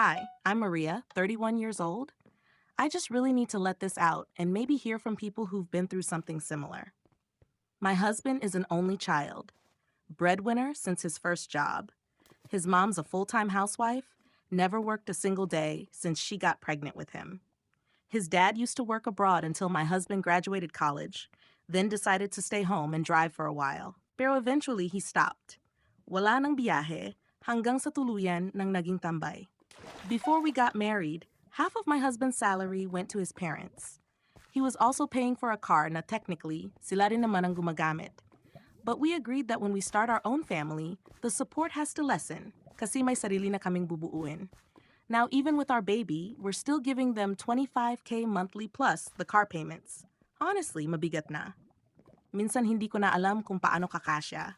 Hi, I'm Maria, 31 years old. I just really need to let this out and maybe hear from people who've been through something similar. My husband is an only child, breadwinner since his first job. His mom's a full time housewife, never worked a single day since she got pregnant with him. His dad used to work abroad until my husband graduated college, then decided to stay home and drive for a while. Pero eventually he stopped. Wala nang biyahe hanggang sa tuluyan ng naging tambay. Before we got married, half of my husband's salary went to his parents. He was also paying for a car na technically sila rin naman ang gumagamit. But we agreed that when we start our own family, the support has to lessen kasi may sarili na kaming bubuuin. Now, even with our baby, we're still giving them 25K monthly plus the car payments. Honestly, mabigat na. Minsan hindi ko na alam kung paano kakasya.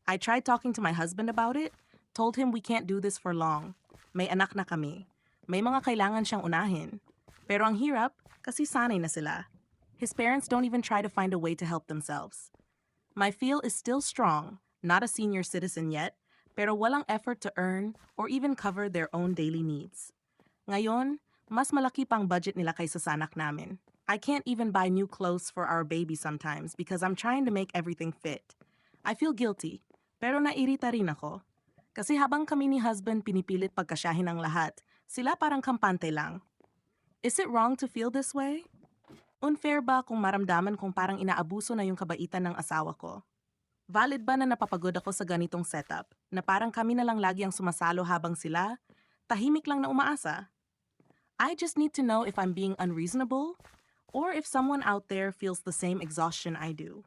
I tried talking to my husband about it, told him we can't do this for long. May anak na kami. May mga kailangan siyang unahin. Pero ang hirap, kasi sanay na sila. His parents don't even try to find a way to help themselves. My feel is still strong, not a senior citizen yet, pero walang effort to earn or even cover their own daily needs. Ngayon, mas malaki pang budget nila kaysa sa anak namin. I can't even buy new clothes for our baby sometimes because I'm trying to make everything fit. I feel guilty, pero nairita rin ako. Kasi habang kami ni husband pinipilit pagkasyahin ang lahat, sila parang kampante lang. Is it wrong to feel this way? Unfair ba kung maramdaman kong parang inaabuso na yung kabaitan ng asawa ko? Valid ba na napapagod ako sa ganitong setup, na parang kami na lang lagi ang sumasalo habang sila, tahimik lang na umaasa? I just need to know if I'm being unreasonable, or if someone out there feels the same exhaustion I do.